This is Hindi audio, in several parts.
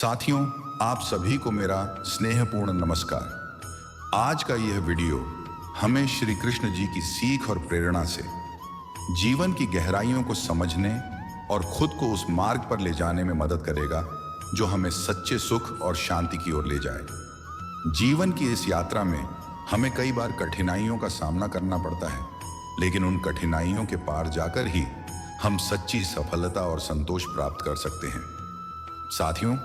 साथियों, आप सभी को मेरा स्नेहपूर्ण नमस्कार। आज का यह वीडियो हमें श्री कृष्ण जी की सीख और प्रेरणा से जीवन की गहराइयों को समझने और खुद को उस मार्ग पर ले जाने में मदद करेगा जो हमें सच्चे सुख और शांति की ओर ले जाए। जीवन की इस यात्रा में हमें कई बार कठिनाइयों का सामना करना पड़ता है, लेकिन उन कठिनाइयों के पार जाकर ही हम सच्ची सफलता और संतोष प्राप्त कर सकते हैं। साथियों,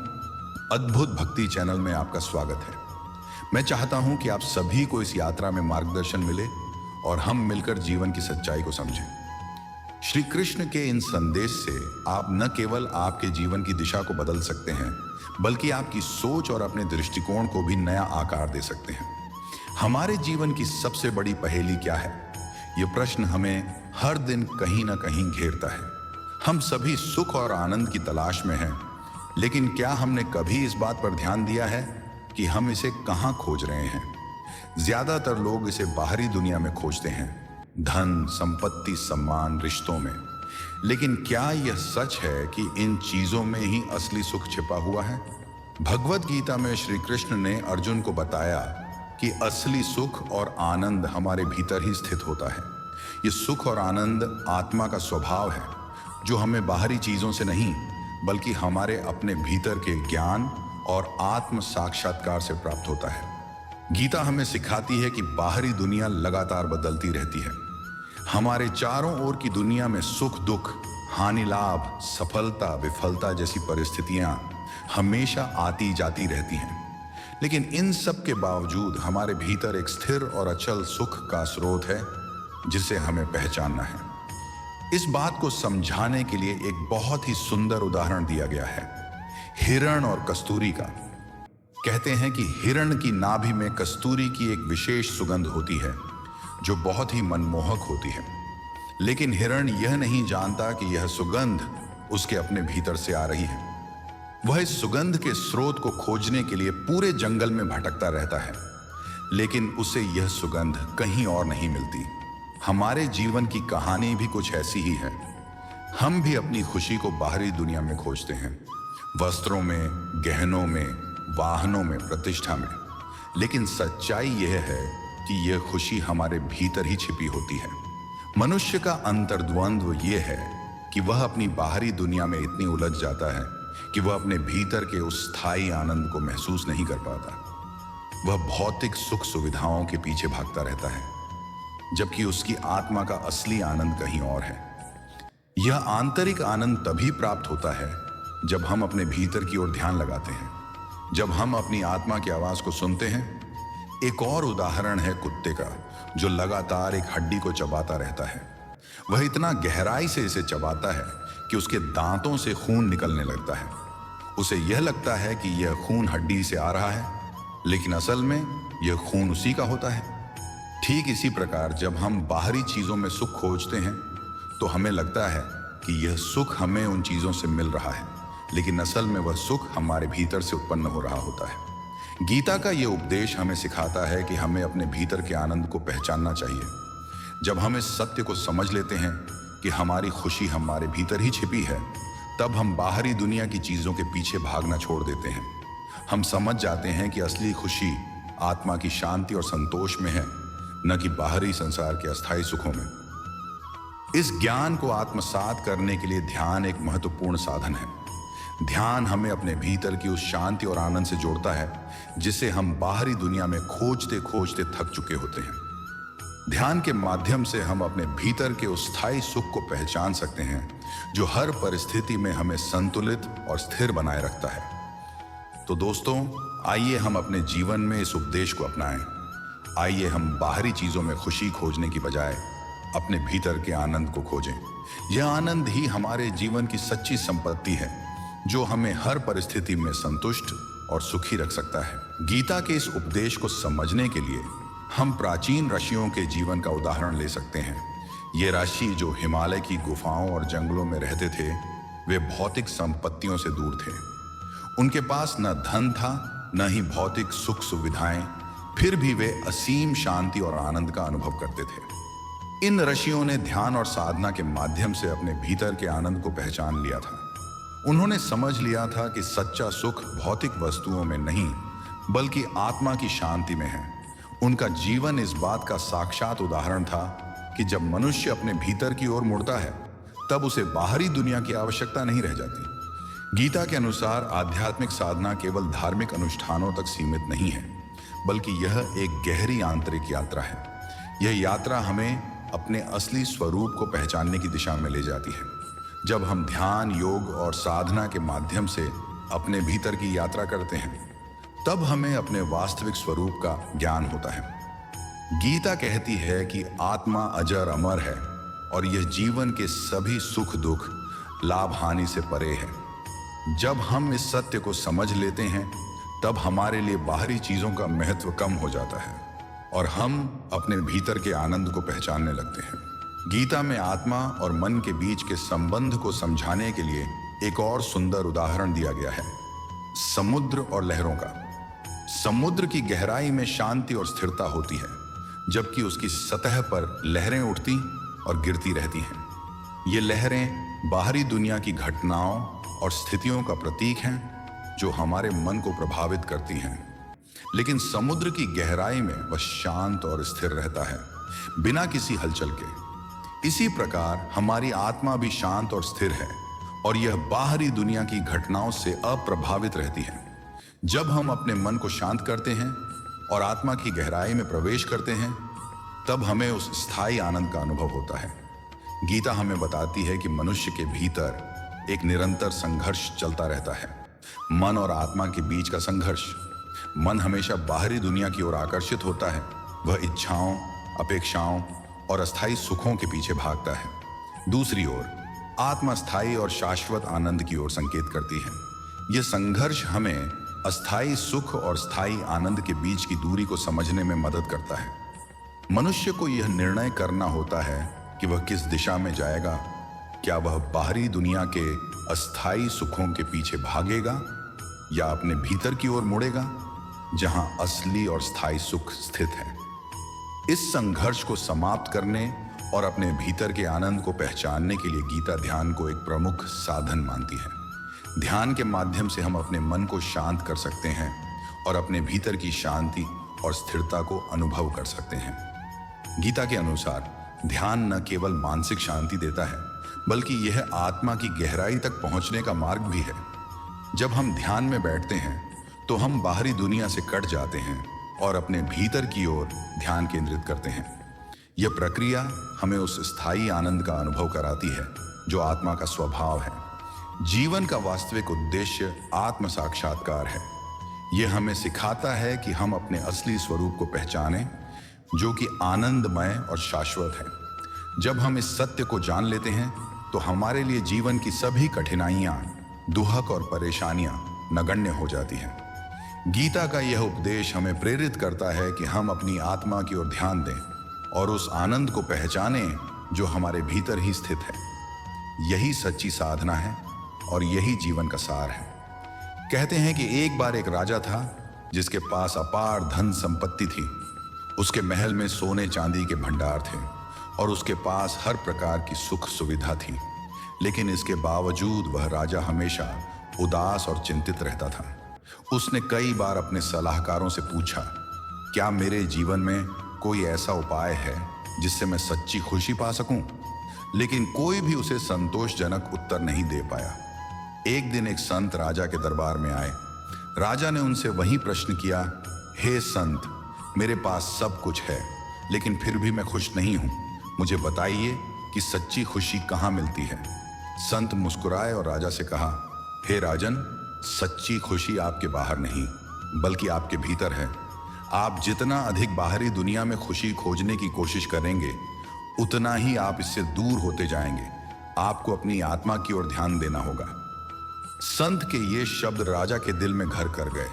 अद्भुत भक्ति चैनल में आपका स्वागत है। मैं चाहता हूं कि आप सभी को इस यात्रा में मार्गदर्शन मिले और हम मिलकर जीवन की सच्चाई को समझें। श्री कृष्ण के इन संदेश से आप न केवल आपके जीवन की दिशा को बदल सकते हैं, बल्कि आपकी सोच और अपने दृष्टिकोण को भी नया आकार दे सकते हैं। हमारे जीवन की सबसे बड़ी पहेली क्या है? यह प्रश्न हमें हर दिन कहीं ना कहीं घेरता है। हम सभी सुख और आनंद की तलाश में हैं, लेकिन क्या हमने कभी इस बात पर ध्यान दिया है कि हम इसे कहाँ खोज रहे हैं? ज्यादातर लोग इसे बाहरी दुनिया में खोजते हैं, धन, संपत्ति, सम्मान, रिश्तों में। लेकिन क्या यह सच है कि इन चीजों में ही असली सुख छिपा हुआ है? भगवद गीता में श्री कृष्ण ने अर्जुन को बताया कि असली सुख और आनंद हमारे भीतर ही स्थित होता है। ये सुख और आनंद आत्मा का स्वभाव है, जो हमें बाहरी चीजों से नहीं बल्कि हमारे अपने भीतर के ज्ञान और आत्म साक्षात्कार से प्राप्त होता है। गीता हमें सिखाती है कि बाहरी दुनिया लगातार बदलती रहती है। हमारे चारों ओर की दुनिया में सुख दुख, हानि लाभ, सफलता विफलता जैसी परिस्थितियां हमेशा आती जाती रहती हैं। लेकिन इन सब के बावजूद हमारे भीतर एक स्थिर और अचल सुख का स्रोत है, जिसे हमें पहचानना है। इस बात को समझाने के लिए एक बहुत ही सुंदर उदाहरण दिया गया है, हिरण और कस्तूरी का। कहते हैं कि हिरण की नाभि में कस्तूरी की एक विशेष सुगंध होती है, जो बहुत ही मनमोहक होती है। लेकिन हिरण यह नहीं जानता कि यह सुगंध उसके अपने भीतर से आ रही है। वह इस सुगंध के स्रोत को खोजने के लिए पूरे जंगल में भटकता रहता है, लेकिन उसे यह सुगंध कहीं और नहीं मिलती। हमारे जीवन की कहानी भी कुछ ऐसी ही है। हम भी अपनी खुशी को बाहरी दुनिया में खोजते हैं, वस्त्रों में, गहनों में, वाहनों में, प्रतिष्ठा में। लेकिन सच्चाई यह है कि यह खुशी हमारे भीतर ही छिपी होती है। मनुष्य का अंतर्द्वंद्व यह है कि वह अपनी बाहरी दुनिया में इतनी उलझ जाता है कि वह अपने भीतर के उस स्थायी आनंद को महसूस नहीं कर पाता। वह भौतिक सुख सुविधाओं के पीछे भागता रहता है, जबकि उसकी आत्मा का असली आनंद कहीं और है। यह आंतरिक आनंद तभी प्राप्त होता है जब हम अपने भीतर की ओर ध्यान लगाते हैं, जब हम अपनी आत्मा की आवाज को सुनते हैं। एक और उदाहरण है कुत्ते का, जो लगातार एक हड्डी को चबाता रहता है। वह इतना गहराई से इसे चबाता है कि उसके दांतों से खून निकलने लगता है। उसे यह लगता है कि यह खून हड्डी से आ रहा है, लेकिन असल में यह खून उसी का होता है। ठीक इसी प्रकार जब हम बाहरी चीजों में सुख खोजते हैं, तो हमें लगता है कि यह सुख हमें उन चीजों से मिल रहा है, लेकिन असल में वह सुख हमारे भीतर से उत्पन्न हो रहा होता है। गीता का यह उपदेश हमें सिखाता है कि हमें अपने भीतर के आनंद को पहचानना चाहिए। जब हम इस सत्य को समझ लेते हैं कि हमारी खुशी हमारे भीतर ही छिपी है, तब हम बाहरी दुनिया की चीजों के पीछे भागना छोड़ देते हैं। हम समझ जाते हैं कि असली खुशी आत्मा की शांति और संतोष में है, न कि बाहरी संसार के अस्थायी सुखों में। इस ज्ञान को आत्मसात करने के लिए ध्यान एक महत्वपूर्ण साधन है। ध्यान हमें अपने भीतर की उस शांति और आनंद से जोड़ता है, जिसे हम बाहरी दुनिया में खोजते खोजते थक चुके होते हैं। ध्यान के माध्यम से हम अपने भीतर के उस स्थायी सुख को पहचान सकते हैं, जो हर परिस्थिति में हमें संतुलित और स्थिर बनाए रखता है। तो दोस्तों, आइए हम अपने जीवन में इस उपदेश को अपनाएं। आइए हम बाहरी चीजों में खुशी खोजने की बजाय अपने भीतर के आनंद को खोजें। यह आनंद ही हमारे जीवन की सच्ची संपत्ति है, जो हमें हर परिस्थिति में संतुष्ट और सुखी रख सकता है। गीता के इस उपदेश को समझने के लिए हम प्राचीन ऋषियों के जीवन का उदाहरण ले सकते हैं। ये ऋषि जो हिमालय की गुफाओं और जंगलों में रहते थे, वे भौतिक संपत्तियों से दूर थे। उनके पास न धन था, न ही भौतिक सुख सुविधाएं, फिर भी वे असीम शांति और आनंद का अनुभव करते थे। इन ऋषियों ने ध्यान और साधना के माध्यम से अपने भीतर के आनंद को पहचान लिया था। उन्होंने समझ लिया था कि सच्चा सुख भौतिक वस्तुओं में नहीं बल्कि आत्मा की शांति में है। उनका जीवन इस बात का साक्षात उदाहरण था कि जब मनुष्य अपने भीतर की ओर मुड़ता है तब उसे बाहरी दुनिया की आवश्यकता नहीं रह जाती। गीता के अनुसार आध्यात्मिक साधना केवल धार्मिक अनुष्ठानों तक सीमित नहीं है, बल्कि यह एक गहरी आंतरिक यात्रा है। यह यात्रा हमें अपने असली स्वरूप को पहचानने की दिशा में ले जाती है। जब हम ध्यान, योग और साधना के माध्यम से अपने भीतर की यात्रा करते हैं, तब हमें अपने वास्तविक स्वरूप का ज्ञान होता है। गीता कहती है कि आत्मा अजर अमर है और यह जीवन के सभी सुख दुख, लाभ हानि से परे है। जब हम इस सत्य को समझ लेते हैं तब हमारे लिए बाहरी चीजों का महत्व कम हो जाता है और हम अपने भीतर के आनंद को पहचानने लगते हैं। गीता में आत्मा और मन के बीच के संबंध को समझाने के लिए एक और सुंदर उदाहरण दिया गया है, समुद्र और लहरों का। समुद्र की गहराई में शांति और स्थिरता होती है, जबकि उसकी सतह पर लहरें उठती और गिरती रहती हैं। ये लहरें बाहरी दुनिया की घटनाओं और स्थितियों का प्रतीक हैं जो हमारे मन को प्रभावित करती हैं। लेकिन समुद्र की गहराई में वह शांत और स्थिर रहता है, बिना किसी हलचल के। इसी प्रकार हमारी आत्मा भी शांत और स्थिर है और यह बाहरी दुनिया की घटनाओं से अप्रभावित रहती है। जब हम अपने मन को शांत करते हैं और आत्मा की गहराई में प्रवेश करते हैं, तब हमें उस स्थायी आनंद का अनुभव होता है। गीता हमें बताती है कि मनुष्य के भीतर एक निरंतर संघर्ष चलता रहता है, मन और आत्मा के बीच का संघर्ष। मन हमेशा बाहरी दुनिया की ओर आकर्षित होता है, वह इच्छाओं, अपेक्षाओं और अस्थायी सुखों के पीछे भागता है। दूसरी ओर आत्मा स्थायी और शाश्वत आनंद की ओर संकेत करती है। यह संघर्ष हमें अस्थायी सुख और स्थायी आनंद के बीच की दूरी को समझने में मदद करता है। मनुष्य को यह निर्णय करना होता है कि वह किस दिशा में जाएगा। क्या वह बाहरी दुनिया के अस्थायी सुखों के पीछे भागेगा या अपने भीतर की ओर मुड़ेगा, जहां असली और स्थायी सुख स्थित है। इस संघर्ष को समाप्त करने और अपने भीतर के आनंद को पहचानने के लिए गीता ध्यान को एक प्रमुख साधन मानती है। ध्यान के माध्यम से हम अपने मन को शांत कर सकते हैं और अपने भीतर की शांति और स्थिरता को अनुभव कर सकते हैं। गीता के अनुसार ध्यान न केवल मानसिक शांति देता है, बल्कि यह आत्मा की गहराई तक पहुंचने का मार्ग भी है। जब हम ध्यान में बैठते हैं तो हम बाहरी दुनिया से कट जाते हैं और अपने भीतर की ओर ध्यान केंद्रित करते हैं। यह प्रक्रिया हमें उस स्थायी आनंद का अनुभव कराती है जो आत्मा का स्वभाव है। जीवन का वास्तविक उद्देश्य आत्म साक्षात्कार है। यह हमें सिखाता है कि हम अपने असली स्वरूप को पहचानें, जो कि आनंदमय और शाश्वत है। जब हम इस सत्य को जान लेते हैं तो हमारे लिए जीवन की सभी कठिनाइयां, दुहक और परेशानियां नगण्य हो जाती हैं। गीता का यह उपदेश हमें प्रेरित करता है कि हम अपनी आत्मा की ओर ध्यान दें और उस आनंद को पहचानें जो हमारे भीतर ही स्थित है। यही सच्ची साधना है और यही जीवन का सार है। कहते हैं कि एक बार एक राजा था जिसके पास अपार धन संपत्ति थी। उसके महल में सोने चांदी के भंडार थे और उसके पास हर प्रकार की सुख सुविधा थी। लेकिन इसके बावजूद वह राजा हमेशा उदास और चिंतित रहता था। उसने कई बार अपने सलाहकारों से पूछा, क्या मेरे जीवन में कोई ऐसा उपाय है जिससे मैं सच्ची खुशी पा सकूं? लेकिन कोई भी उसे संतोषजनक उत्तर नहीं दे पाया। एक दिन एक संत राजा के दरबार में आए। राजा ने उनसे वही प्रश्न किया, हे संत, मेरे पास सब कुछ है लेकिन फिर भी मैं खुश नहीं हूं। मुझे बताइए कि सच्ची खुशी कहाँ मिलती है? संत मुस्कुराए और राजा से कहा, हे राजन, सच्ची खुशी आपके बाहर नहीं बल्कि आपके भीतर है। आप जितना अधिक बाहरी दुनिया में खुशी खोजने की कोशिश करेंगे, उतना ही आप इससे दूर होते जाएंगे। आपको अपनी आत्मा की ओर ध्यान देना होगा। संत के ये शब्द राजा के दिल में घर कर गए।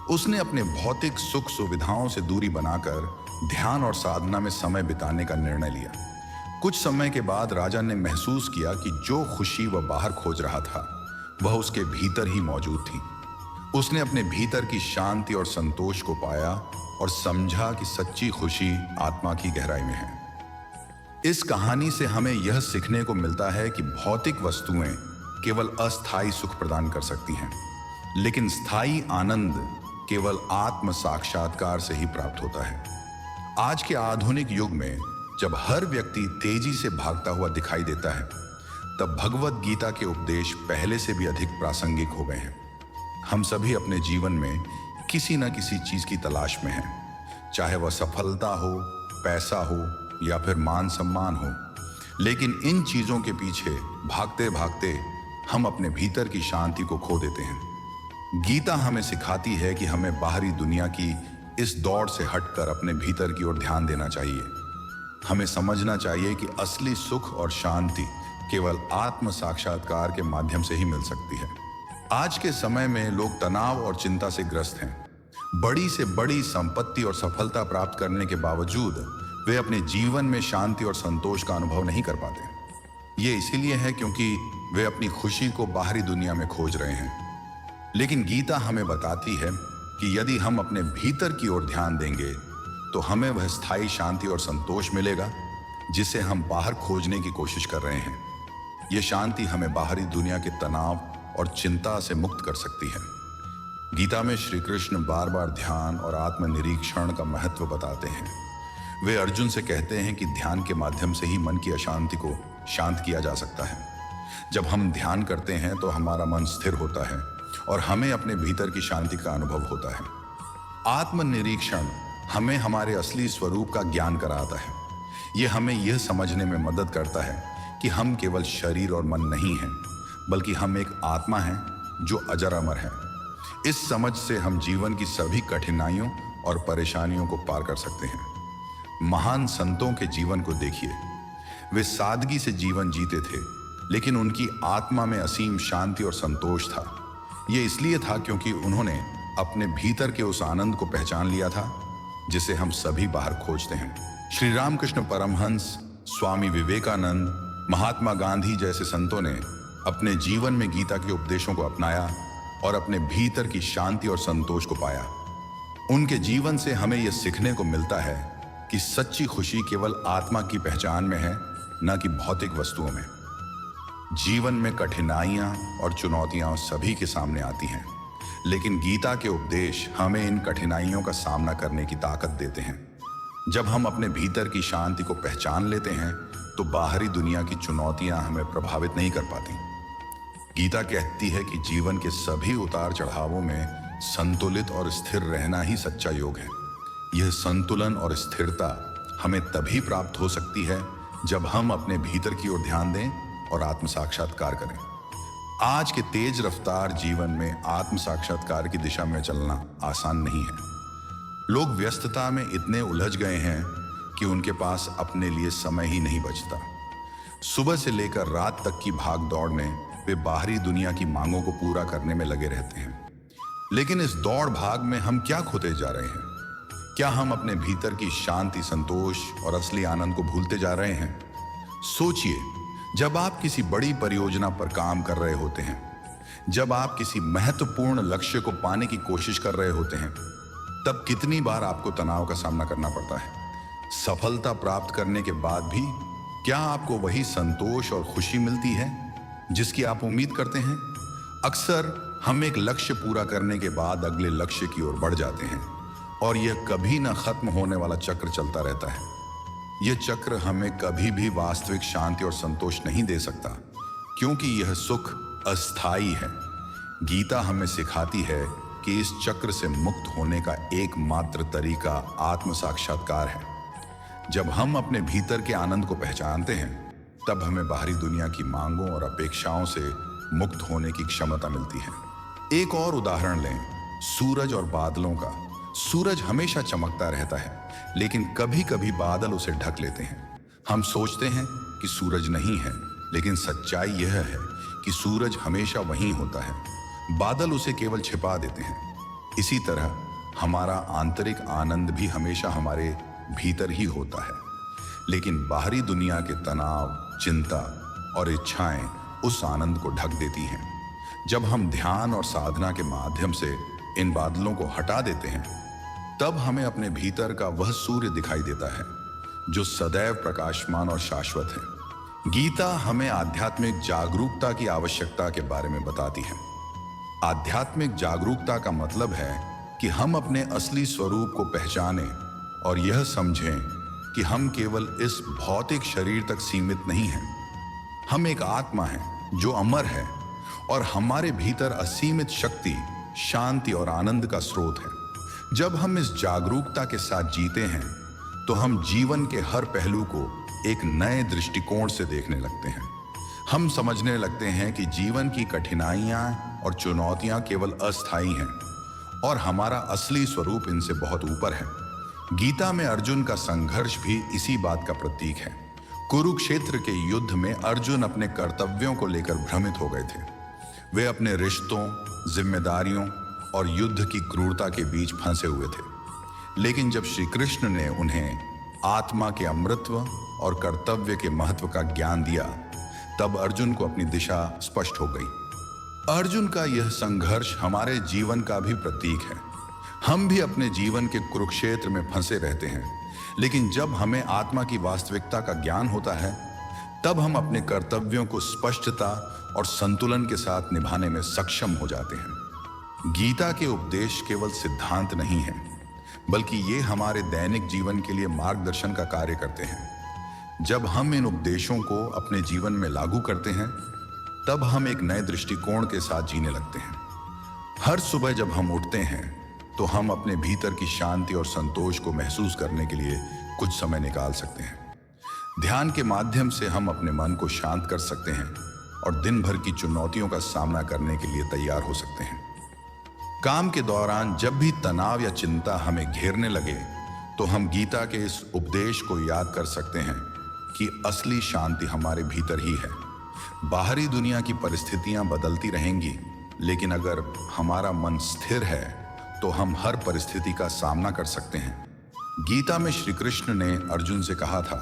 उसने अपने भौतिक सुख सुविधाओं से दूरी बनाकर ध्यान और साधना में समय बिताने का निर्णय लिया। कुछ समय के बाद राजा ने महसूस किया कि जो खुशी वह बाहर खोज रहा था वह उसके भीतर ही मौजूद थी। उसने अपने भीतर की शांति और संतोष को पाया और समझा कि सच्ची खुशी आत्मा की गहराई में है। इस कहानी से हमें यह सीखने को मिलता है कि भौतिक वस्तुएं केवल अस्थायी सुख प्रदान कर सकती हैं, लेकिन स्थायी आनंद केवल आत्म साक्षात्कार से ही प्राप्त होता है। आज के आधुनिक युग में जब हर व्यक्ति तेजी से भागता हुआ दिखाई देता है, तब भगवत गीता के उपदेश पहले से भी अधिक प्रासंगिक हो गए हैं। हम सभी अपने जीवन में किसी न किसी चीज की तलाश में हैं, चाहे वह सफलता हो, पैसा हो या फिर मान सम्मान हो। लेकिन इन चीजों के पीछे भागते भागते हम अपने भीतर की शांति को खो देते हैं। गीता हमें सिखाती है कि हमें बाहरी दुनिया की इस दौड़ से हटकर अपने भीतर की ओर ध्यान देना चाहिए। हमें समझना चाहिए कि असली सुख और शांति केवल आत्म साक्षात्कार के माध्यम से ही मिल सकती है। आज के समय में लोग तनाव और चिंता से ग्रस्त हैं। बड़ी से बड़ी संपत्ति और सफलता प्राप्त करने के बावजूद वे अपने जीवन में शांति और संतोष का अनुभव नहीं कर पाते। ये इसीलिए है क्योंकि वे अपनी खुशी को बाहरी दुनिया में खोज रहे हैं। लेकिन गीता हमें बताती है कि यदि हम अपने भीतर की ओर ध्यान देंगे तो हमें वह स्थायी शांति और संतोष मिलेगा जिसे हम बाहर खोजने की कोशिश कर रहे हैं। ये शांति हमें बाहरी दुनिया के तनाव और चिंता से मुक्त कर सकती है। गीता में श्री कृष्ण बार बार ध्यान और आत्मनिरीक्षण का महत्व बताते हैं। वे अर्जुन से कहते हैं कि ध्यान के माध्यम से ही मन की अशांति को शांत किया जा सकता है। जब हम ध्यान करते हैं तो हमारा मन स्थिर होता है और हमें अपने भीतर की शांति का अनुभव होता है। आत्मनिरीक्षण हमें हमारे असली स्वरूप का ज्ञान कराता है। यह हमें यह समझने में मदद करता है कि हम केवल शरीर और मन नहीं हैं, बल्कि हम एक आत्मा हैं जो अजर अमर है। इस समझ से हम जीवन की सभी कठिनाइयों और परेशानियों को पार कर सकते हैं। महान संतों के जीवन को देखिए। वे सादगी से जीवन जीते थे, लेकिन उनकी आत्मा में असीम शांति और संतोष था। ये इसलिए था क्योंकि उन्होंने अपने भीतर के उस आनंद को पहचान लिया था जिसे हम सभी बाहर खोजते हैं। श्री रामकृष्ण परमहंस, स्वामी विवेकानंद, महात्मा गांधी जैसे संतों ने अपने जीवन में गीता के उपदेशों को अपनाया और अपने भीतर की शांति और संतोष को पाया। उनके जीवन से हमें यह सीखने को मिलता है कि सच्ची खुशी केवल आत्मा की पहचान में है, न कि भौतिक वस्तुओं में। जीवन में कठिनाइयां और चुनौतियां सभी के सामने आती हैं, लेकिन गीता के उपदेश हमें इन कठिनाइयों का सामना करने की ताकत देते हैं। जब हम अपने भीतर की शांति को पहचान लेते हैं तो बाहरी दुनिया की चुनौतियां हमें प्रभावित नहीं कर पाती। गीता कहती है कि जीवन के सभी उतार चढ़ावों में संतुलित और स्थिर रहना ही सच्चा योग है। यह संतुलन और स्थिरता हमें तभी प्राप्त हो सकती है जब हम अपने भीतर की ओर ध्यान दें और आत्म साक्षात्कार करें। आज के तेज रफ्तार जीवन में आत्म साक्षात्कार की दिशा में चलना आसान नहीं है। लोग व्यस्तता में इतने उलझ गए हैं कि उनके पास अपने लिए समय ही नहीं बचता। सुबह से लेकर रात तक की भाग दौड़ में वे बाहरी दुनिया की मांगों को पूरा करने में लगे रहते हैं। लेकिन इस दौड़ भाग में हम क्या खोते जा रहे हैं? क्या हम अपने भीतर की शांति, संतोष और असली आनंद को भूलते जा रहे हैं? सोचिए, जब आप किसी बड़ी परियोजना पर काम कर रहे होते हैं, जब आप किसी महत्वपूर्ण लक्ष्य को पाने की कोशिश कर रहे होते हैं, तब कितनी बार आपको तनाव का सामना करना पड़ता है। सफलता प्राप्त करने के बाद भी क्या आपको वही संतोष और खुशी मिलती है जिसकी आप उम्मीद करते हैं? अक्सर हम एक लक्ष्य पूरा करने के बाद अगले लक्ष्य की ओर बढ़ जाते हैं और यह कभी न खत्म होने वाला चक्र चलता रहता है। यह चक्र हमें कभी भी वास्तविक शांति और संतोष नहीं दे सकता, क्योंकि यह सुख अस्थायी है। गीता हमें सिखाती है कि इस चक्र से मुक्त होने का एकमात्र तरीका आत्म साक्षात्कार है। जब हम अपने भीतर के आनंद को पहचानते हैं, तब हमें बाहरी दुनिया की मांगों और अपेक्षाओं से मुक्त होने की क्षमता मिलती है। एक और उदाहरण लें, सूरज और बादलों का। सूरज हमेशा चमकता रहता है, लेकिन कभी कभी बादल उसे ढक लेते हैं। हम सोचते हैं कि सूरज नहीं है, लेकिन सच्चाई यह है कि सूरज हमेशा वहीं होता है, बादल उसे केवल छिपा देते हैं। इसी तरह हमारा आंतरिक आनंद भी हमेशा हमारे भीतर ही होता है, लेकिन बाहरी दुनिया के तनाव, चिंता और इच्छाएं उस आनंद को ढक देती हैं। जब हम ध्यान और साधना के माध्यम से इन बादलों को हटा देते हैं, तब हमें अपने भीतर का वह सूर्य दिखाई देता है जो सदैव प्रकाशमान और शाश्वत है। गीता हमें आध्यात्मिक जागरूकता की आवश्यकता के बारे में बताती है। आध्यात्मिक जागरूकता का मतलब है कि हम अपने असली स्वरूप को पहचानें और यह समझें कि हम केवल इस भौतिक शरीर तक सीमित नहीं हैं। हम एक आत्मा हैं जो अमर है और हमारे भीतर असीमित शक्ति, शांति और आनंद का स्रोत है। जब हम इस जागरूकता के साथ जीते हैं तो हम जीवन के हर पहलू को एक नए दृष्टिकोण से देखने लगते हैं। हम समझने लगते हैं कि जीवन की कठिनाइयां और चुनौतियां केवल अस्थायी हैं और हमारा असली स्वरूप इनसे बहुत ऊपर है। गीता में अर्जुन का संघर्ष भी इसी बात का प्रतीक है। कुरुक्षेत्र के युद्ध में अर्जुन अपने कर्तव्यों को लेकर भ्रमित हो गए थे। वे अपने रिश्तों, जिम्मेदारियों और युद्ध की क्रूरता के बीच फंसे हुए थे। लेकिन जब श्री कृष्ण ने उन्हें आत्मा के अमृतत्व और कर्तव्य के महत्व का ज्ञान दिया, तब अर्जुन को अपनी दिशा स्पष्ट हो गई। अर्जुन का यह संघर्ष हमारे जीवन का भी प्रतीक है। हम भी अपने जीवन के कुरुक्षेत्र में फंसे रहते हैं, लेकिन जब हमें आत्मा की वास्तविकता का ज्ञान होता है, तब हम अपने कर्तव्यों को स्पष्टता और संतुलन के साथ निभाने में सक्षम हो जाते हैं। गीता के उपदेश केवल सिद्धांत नहीं है, बल्कि ये हमारे दैनिक जीवन के लिए मार्गदर्शन का कार्य करते हैं। जब हम इन उपदेशों को अपने जीवन में लागू करते हैं, तब हम एक नए दृष्टिकोण के साथ जीने लगते हैं। हर सुबह जब हम उठते हैं तो हम अपने भीतर की शांति और संतोष को महसूस करने के लिए कुछ समय निकाल सकते हैं। ध्यान के माध्यम से हम अपने मन को शांत कर सकते हैं और दिन भर की चुनौतियों का सामना करने के लिए तैयार हो सकते हैं। काम के दौरान जब भी तनाव या चिंता हमें घेरने लगे, तो हम गीता के इस उपदेश को याद कर सकते हैं कि असली शांति हमारे भीतर ही है। बाहरी दुनिया की परिस्थितियां बदलती रहेंगी, लेकिन अगर हमारा मन स्थिर है तो हम हर परिस्थिति का सामना कर सकते हैं। गीता में श्री कृष्ण ने अर्जुन से कहा था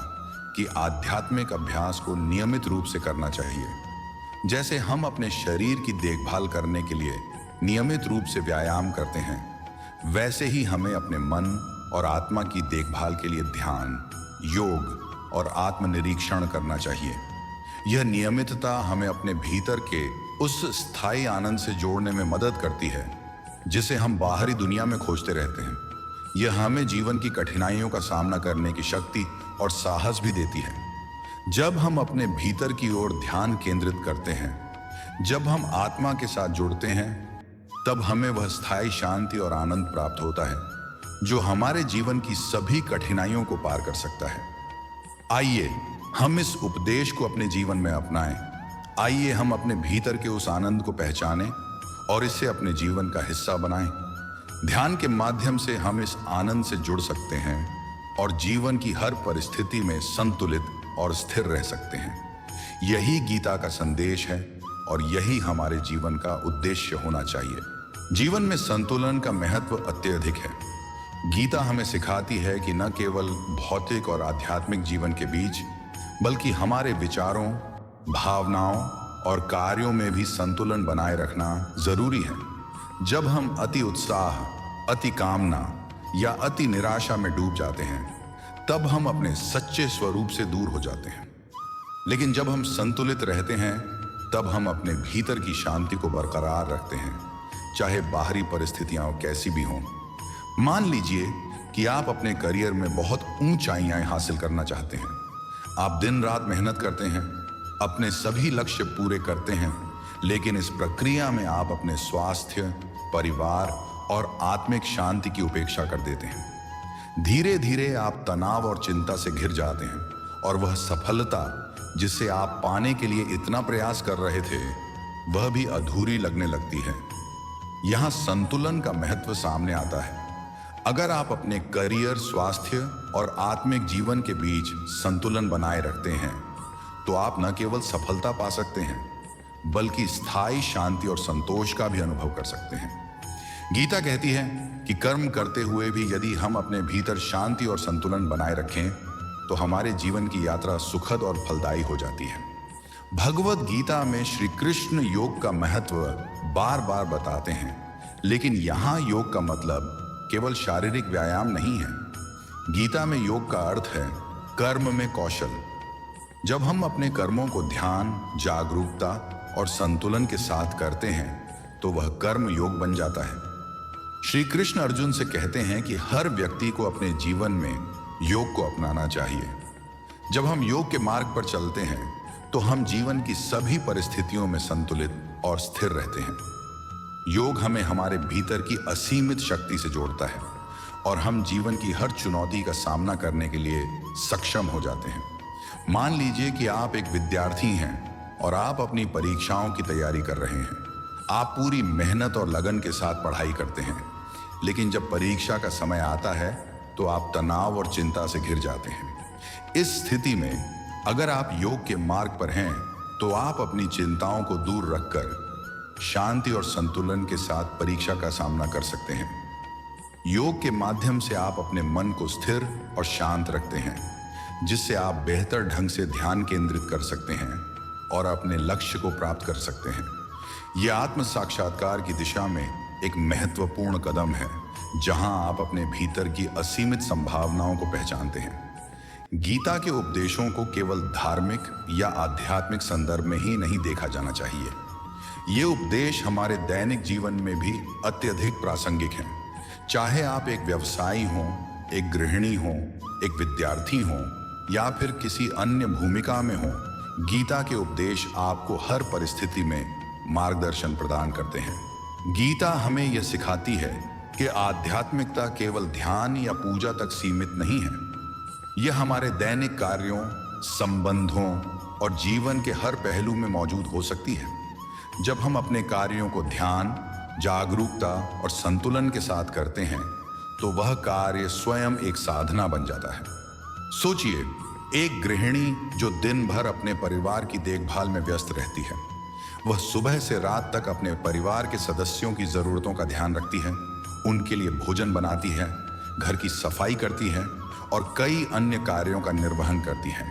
कि आध्यात्मिक अभ्यास को नियमित रूप से करना चाहिए। जैसे हम अपने शरीर की देखभाल करने के लिए नियमित रूप से व्यायाम करते हैं, वैसे ही हमें अपने मन और आत्मा की देखभाल के लिए ध्यान, योग और आत्मनिरीक्षण करना चाहिए। यह नियमितता हमें अपने भीतर के उस स्थायी आनंद से जोड़ने में मदद करती है जिसे हम बाहरी दुनिया में खोजते रहते हैं। यह हमें जीवन की कठिनाइयों का सामना करने की शक्ति और साहस भी देती है। जब हम अपने भीतर की ओर ध्यान केंद्रित करते हैं, जब हम आत्मा के साथ जुड़ते हैं, तब हमें वह स्थायी शांति और आनंद प्राप्त होता है जो हमारे जीवन की सभी कठिनाइयों को पार कर सकता है। आइए हम इस उपदेश को अपने जीवन में अपनाएं। आइए हम अपने भीतर के उस आनंद को पहचानें और इसे अपने जीवन का हिस्सा बनाएं। ध्यान के माध्यम से हम इस आनंद से जुड़ सकते हैं और जीवन की हर परिस्थिति में संतुलित और स्थिर रह सकते हैं। यही गीता का संदेश है और यही हमारे जीवन का उद्देश्य होना चाहिए। जीवन में संतुलन का महत्व अत्यधिक है। गीता हमें सिखाती है कि न केवल भौतिक और आध्यात्मिक जीवन के बीच, बल्कि हमारे विचारों, भावनाओं और कार्यों में भी संतुलन बनाए रखना जरूरी है। जब हम अति उत्साह, अति कामना या अति निराशा में डूब जाते हैं, तब हम अपने सच्चे स्वरूप से दूर हो जाते हैं। लेकिन जब हम संतुलित रहते हैं, तब हम अपने भीतर की शांति को बरकरार रखते हैं, चाहे बाहरी परिस्थितियां कैसी भी हों। मान लीजिए कि आप अपने करियर में बहुत ऊंचाइयां हासिल करना चाहते हैं। आप दिन रात मेहनत करते हैं, अपने सभी लक्ष्य पूरे करते हैं, लेकिन इस प्रक्रिया में आप अपने स्वास्थ्य, परिवार और आत्मिक शांति की उपेक्षा कर देते हैं। धीरे धीरे आप तनाव और चिंता से घिर जाते हैं और वह सफलता जिसे आप पाने के लिए इतना प्रयास कर रहे थे, वह भी अधूरी लगने लगती है। यहां संतुलन का महत्व सामने आता है। अगर आप अपने करियर, स्वास्थ्य और आत्मिक जीवन के बीच संतुलन बनाए रखते हैं, तो आप न केवल सफलता पा सकते हैं, बल्कि स्थायी शांति और संतोष का भी अनुभव कर सकते हैं। गीता कहती है कि कर्म करते हुए भी यदि हम अपने भीतर शांति और संतुलन बनाए रखें, तो हमारे जीवन की यात्रा सुखद और फलदायी हो जाती है। भगवद गीता में श्री कृष्ण योग का महत्व बार बार बताते हैं, लेकिन यहाँ योग का मतलब केवल शारीरिक व्यायाम नहीं है। गीता में योग का अर्थ है कर्म में कौशल। जब हम अपने कर्मों को ध्यान, जागरूकता और संतुलन के साथ करते हैं तो वह कर्म योग बन जाता है। श्री कृष्ण अर्जुन से कहते हैं कि हर व्यक्ति को अपने जीवन में योग को अपनाना चाहिए। जब हम योग के मार्ग पर चलते हैं तो हम जीवन की सभी परिस्थितियों में संतुलित और स्थिर रहते हैं। योग हमें हमारे भीतर की असीमित शक्ति से जोड़ता है और हम जीवन की हर चुनौती का सामना करने के लिए सक्षम हो जाते हैं। मान लीजिए कि आप एक विद्यार्थी हैं और आप अपनी परीक्षाओं की तैयारी कर रहे हैं। आप पूरी मेहनत और लगन के साथ पढ़ाई करते हैं, लेकिन जब परीक्षा का समय आता है तो आप तनाव और चिंता से घिर जाते हैं। इस स्थिति में अगर आप योग के मार्ग पर हैं तो आप अपनी चिंताओं को दूर रखकर शांति और संतुलन के साथ परीक्षा का सामना कर सकते हैं। योग के माध्यम से आप अपने मन को स्थिर और शांत रखते हैं, जिससे आप बेहतर ढंग से ध्यान केंद्रित कर सकते हैं और अपने लक्ष्य को प्राप्त कर सकते हैं। यह आत्म साक्षात्कार की दिशा में एक महत्वपूर्ण कदम है, जहां आप अपने भीतर की असीमित संभावनाओं को पहचानते हैं। गीता के उपदेशों को केवल धार्मिक या आध्यात्मिक संदर्भ में ही नहीं देखा जाना चाहिए। ये उपदेश हमारे दैनिक जीवन में भी अत्यधिक प्रासंगिक हैं। चाहे आप एक व्यवसायी हों, एक गृहिणी हों, एक विद्यार्थी हों या फिर किसी अन्य भूमिका में हों, गीता के उपदेश आपको हर परिस्थिति में मार्गदर्शन प्रदान करते हैं। गीता हमें यह सिखाती है कि आध्यात्मिकता केवल ध्यान या पूजा तक सीमित नहीं है। यह हमारे दैनिक कार्यों, संबंधों और जीवन के हर पहलू में मौजूद हो सकती है। जब हम अपने कार्यों को ध्यान, जागरूकता और संतुलन के साथ करते हैं तो वह कार्य स्वयं एक साधना बन जाता है। सोचिए, एक गृहिणी जो दिन भर अपने परिवार की देखभाल में व्यस्त रहती है, वह सुबह से रात तक अपने परिवार के सदस्यों की जरूरतों का ध्यान रखती है, उनके लिए भोजन बनाती है, घर की सफाई करती है और कई अन्य कार्यों का निर्वहन करती है।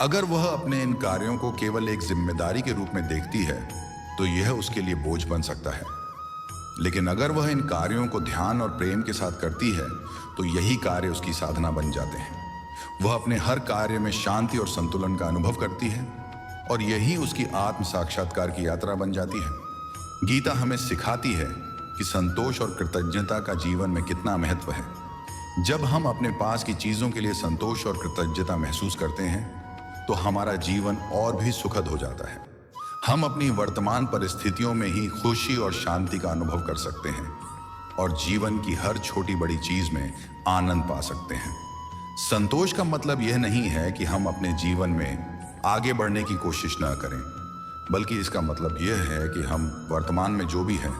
अगर वह अपने इन कार्यों को केवल एक जिम्मेदारी के रूप में देखती है तो यह उसके लिए बोझ बन सकता है। लेकिन अगर वह इन कार्यों को ध्यान और प्रेम के साथ करती है तो यही कार्य उसकी साधना बन जाते हैं। वह अपने हर कार्य में शांति और संतुलन का अनुभव करती है और यही उसकी आत्म साक्षात्कार की यात्रा बन जाती है। गीता हमें सिखाती है कि संतोष और कृतज्ञता का जीवन में कितना महत्व है। जब हम अपने पास की चीजों के लिए संतोष और कृतज्ञता महसूस करते हैं तो हमारा जीवन और भी सुखद हो जाता है। हम अपनी वर्तमान परिस्थितियों में ही खुशी और शांति का अनुभव कर सकते हैं और जीवन की हर छोटी बड़ी चीज में आनंद पा सकते हैं। संतोष का मतलब यह नहीं है कि हम अपने जीवन में आगे बढ़ने की कोशिश न करें, बल्कि इसका मतलब यह है कि हम वर्तमान में जो भी है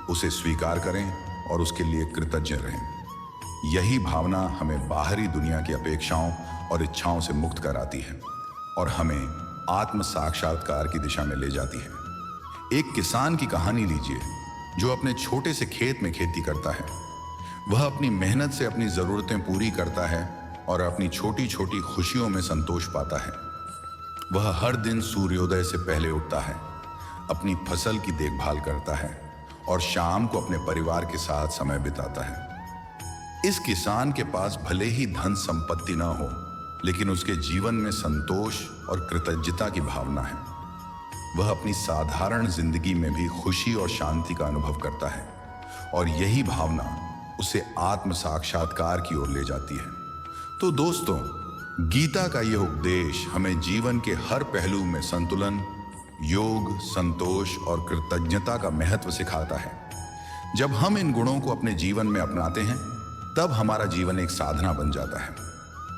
उसे स्वीकार करें और उसके लिए कृतज्ञ रहें। यही भावना हमें बाहरी दुनिया की अपेक्षाओं और इच्छाओं से मुक्त कराती है और हमें आत्म साक्षात्कार की दिशा में ले जाती है। एक किसान की कहानी लीजिए जो अपने छोटे से खेत में खेती करता है। वह अपनी मेहनत से अपनी जरूरतें पूरी करता है और अपनी छोटी छोटी खुशियों में संतोष पाता है। वह हर दिन सूर्योदय से पहले उठता है, अपनी फसल की देखभाल करता है और शाम को अपने परिवार के साथ समय बिताता है। इस किसान के पास भले ही धन संपत्ति न हो, लेकिन उसके जीवन में संतोष और कृतज्ञता की भावना है। वह अपनी साधारण जिंदगी में भी खुशी और शांति का अनुभव करता है और यही भावना उसे आत्म साक्षात्कार की ओर ले जाती है। तो दोस्तों, गीता का यह उपदेश हमें जीवन के हर पहलू में संतुलन, योग, संतोष और कृतज्ञता का महत्व सिखाता है। जब हम इन गुणों को अपने जीवन में अपनाते हैं तब हमारा जीवन एक साधना बन जाता है।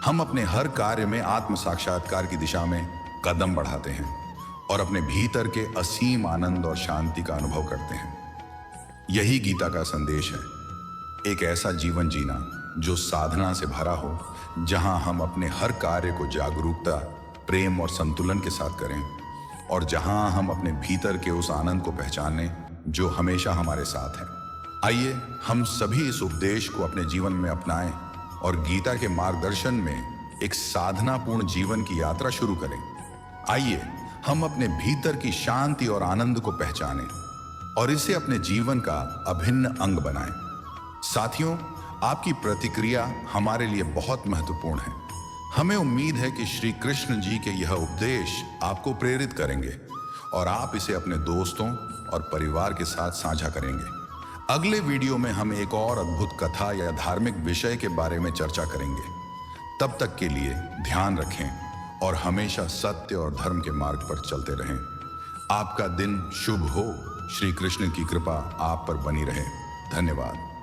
हम अपने हर कार्य में आत्म साक्षात्कार की दिशा में कदम बढ़ाते हैं और अपने भीतर के असीम आनंद और शांति का अनुभव करते हैं। यही गीता का संदेश है, एक ऐसा जीवन जीना जो साधना से भरा हो, जहां हम अपने हर कार्य को जागरूकता, प्रेम और संतुलन के साथ करें और जहां हम अपने भीतर के उस आनंद को पहचानें जो हमेशा हमारे साथ है। आइए हम सभी इस उपदेश को अपने जीवन में अपनाएं और गीता के मार्गदर्शन में एक साधनापूर्ण जीवन की यात्रा शुरू करें। आइए हम अपने भीतर की शांति और आनंद को पहचानें और इसे अपने जीवन का अभिन्न अंग बनाएं। साथियों, आपकी प्रतिक्रिया हमारे लिए बहुत महत्वपूर्ण है। हमें उम्मीद है कि श्री कृष्ण जी के यह उपदेश आपको प्रेरित करेंगे और आप इसे अपने दोस्तों और परिवार के साथ साझा करेंगे। अगले वीडियो में हम एक और अद्भुत कथा या धार्मिक विषय के बारे में चर्चा करेंगे। तब तक के लिए ध्यान रखें और हमेशा सत्य और धर्म के मार्ग पर चलते रहें। आपका दिन शुभ हो। श्री कृष्ण की कृपा आप पर बनी रहे। धन्यवाद।